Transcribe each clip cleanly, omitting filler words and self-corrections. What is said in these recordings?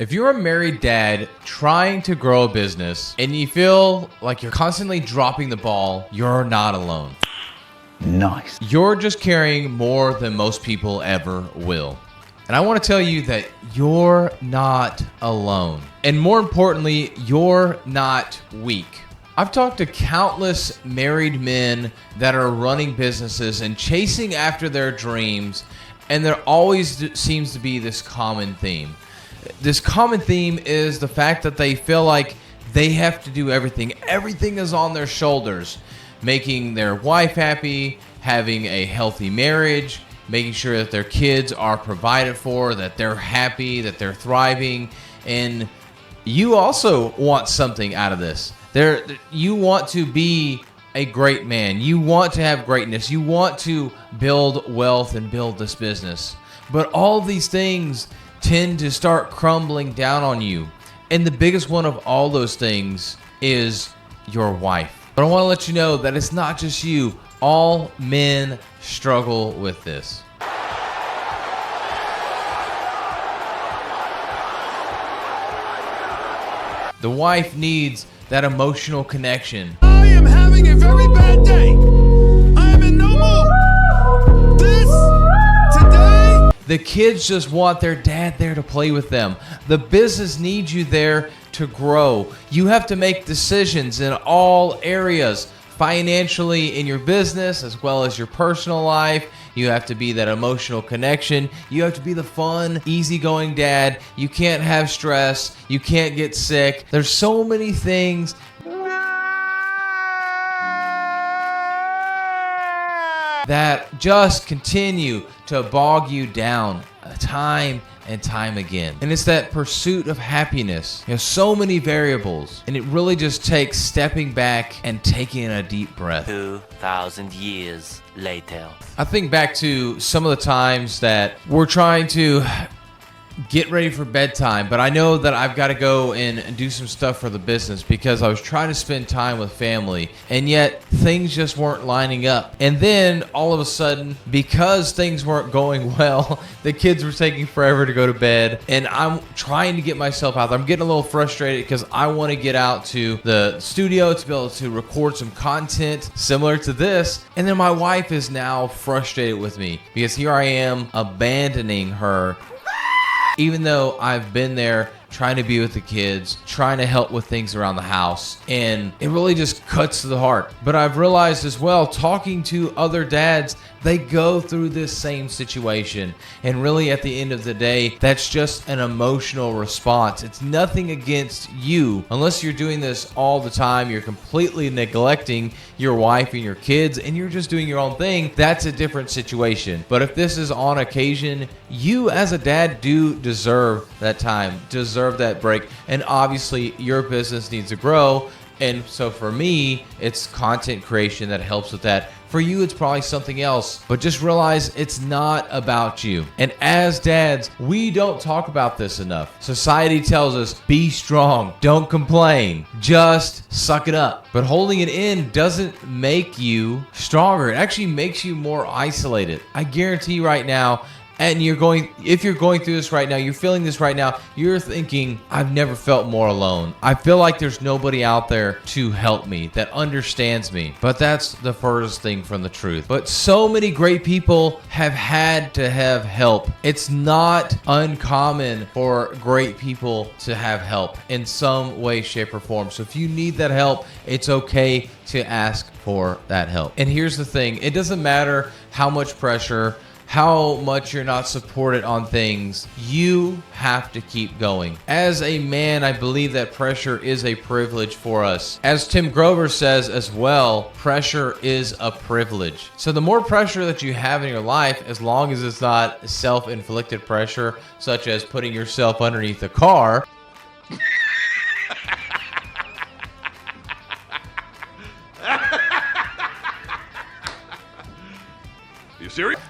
If you're a married dad trying to grow a business and you feel like you're constantly dropping the ball, you're not alone. Nice. You're just carrying more than most people ever will. And I want to tell you that you're not alone. And more importantly, you're not weak. I've talked to countless married men that are running businesses and chasing after their dreams, and there always seems to be this common theme. This common theme is the fact that they feel like they have to do everything. Everything is on their shoulders. Making their wife happy, having a healthy marriage, making sure that their kids are provided for, that they're happy, that they're thriving. And you also want something out of this. You want to be a great man. You want to have greatness. You want to build wealth and build this business. But all these things tend to start crumbling down on you. And the biggest one of all those things is your wife. But I want to let you know that it's not just you. All men struggle with this. The wife needs that emotional connection. I am having a very bad day. I am in no mood. This today. The kids just want their dad there to play with them. The business needs you there to grow. You have to make decisions in all areas, financially in your business as well as your personal life. You have to be that emotional connection. You have to be the fun, easygoing dad. You can't have stress. You can't get sick. There's so many things. That just continue to bog you down time and time again. And it's that pursuit of happiness. So many variables. And it really just takes stepping back and taking a deep breath. 2,000 years later. I think back to some of the times that we're trying to get ready for bedtime, but I know that I've got to go and do some stuff for the business because I was trying to spend time with family, and yet things just weren't lining up. And then all of a sudden, because things weren't going well, the kids were taking forever to go to bed, and I'm trying to get myself out there. I'm getting a little frustrated because I want to get out to the studio to be able to record some content similar to this. And then my wife is now frustrated with me because here I am abandoning her. Even though I've been there trying to be with the kids, trying to help with things around the house, and it really just cuts to the heart. But I've realized as well, talking to other dads, they go through this same situation. And really at the end of the day, that's just an emotional response. It's nothing against you. Unless you're doing this all the time, you're completely neglecting your wife and your kids, and you're just doing your own thing, that's a different situation. But if this is on occasion, you as a dad do deserve that time, deserve that break. And obviously your business needs to grow. And so for me, it's content creation that helps with that. For you, it's probably something else. But just realize it's not about you. And as dads, we don't talk about this enough. Society tells us, be strong, don't complain, just suck it up. But holding it in doesn't make you stronger. It actually makes you more isolated. I guarantee right now, and if you're going through this right now, you're feeling this right now, you're thinking, I've never felt more alone. I feel like there's nobody out there to help me, that understands me. But that's the furthest thing from the truth. But so many great people have had to have help. It's not uncommon for great people to have help in some way, shape, or form. So if you need that help, it's okay to ask for that help. And here's the thing, it doesn't matter how much pressure, how much you're not supported on things, you have to keep going. As a man, I believe that pressure is a privilege for us. As Tim Grover says as well, pressure is a privilege. So the more pressure that you have in your life, as long as it's not self-inflicted pressure, such as putting yourself underneath a car, You serious?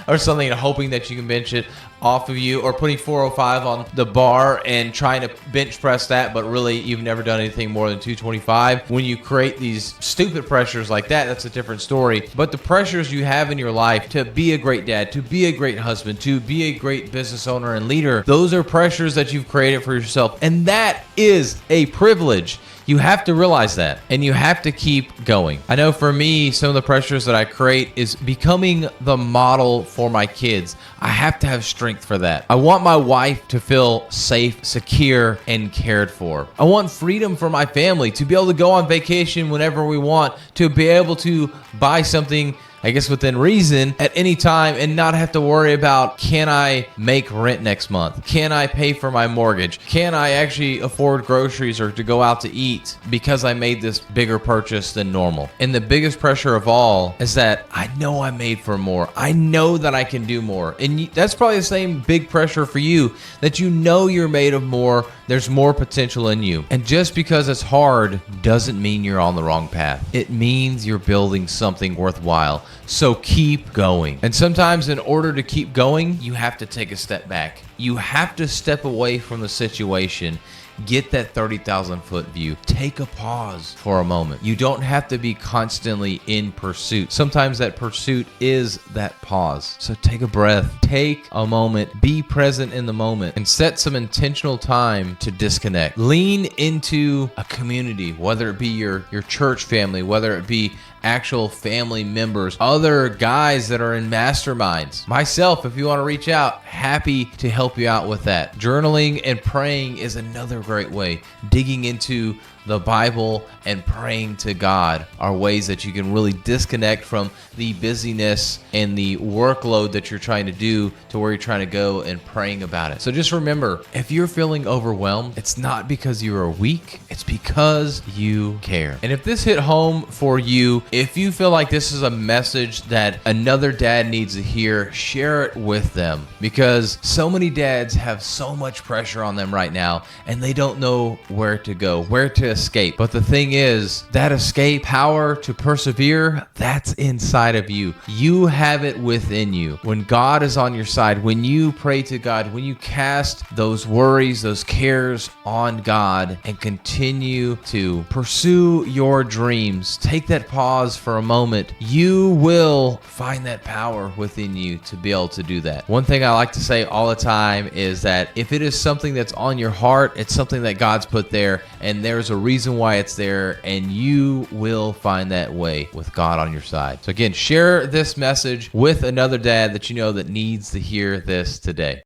or something and hoping that you can bench it. off of you, or putting 405 on the bar and trying to bench press that, but really you've never done anything more than 225. When you create these stupid pressures like that, that's a different story. But the pressures you have in your life to be a great dad, to be a great husband, to be a great business owner and leader, those are pressures that you've created for yourself. And that is a privilege. You have to realize that, and you have to keep going. I know for me, some of the pressures that I create is becoming the model for my kids. I have to have strength for that. I want my wife to feel safe, secure, and cared for. I want freedom for my family to be able to go on vacation whenever we want, to be able to buy something, I guess within reason, at any time, and not have to worry about, can I make rent next month? Can I pay for my mortgage? Can I actually afford groceries or to go out to eat because I made this bigger purchase than normal? And the biggest pressure of all is that I know I'm made for more. I know that I can do more. And that's probably the same big pressure for you, that you know you're made of more. There's more potential in you. And just because it's hard doesn't mean you're on the wrong path. It means you're building something worthwhile. So keep going. And sometimes in order to keep going, you have to take a step back. You have to step away from the situation. Get that 30,000 foot view. Take a pause for a moment. You don't have to be constantly in pursuit. Sometimes that pursuit is that pause. So take a breath, take a moment, be present in the moment, and set some intentional time to disconnect. Lean into a community, whether it be your church family, whether it be actual family members, other guys that are in masterminds. Myself, if you want to reach out, happy to help you out with that. Journaling and praying is another great way. Digging into the Bible and praying to God are ways that you can really disconnect from the busyness and the workload that you're trying to do to where you're trying to go and praying about it. So just remember, if you're feeling overwhelmed, it's not because you are weak, it's because you care. And if this hit home for you, if you feel like this is a message that another dad needs to hear, share it with them, because so many dads have so much pressure on them right now and they don't know where to go, where to escape. But the thing is, that escape power to persevere, that's inside of you. You have it within you. When God is on your side, when you pray to God, when you cast those worries, those cares on God and continue to pursue your dreams, take that pause for a moment, you will find that power within you to be able to do that. One thing I like to say all the time is that if it is something that's on your heart, it's something that God's put there, and there's a reason why it's there, and you will find that way with God on your side. So again, share this message with another dad that you know that needs to hear this today.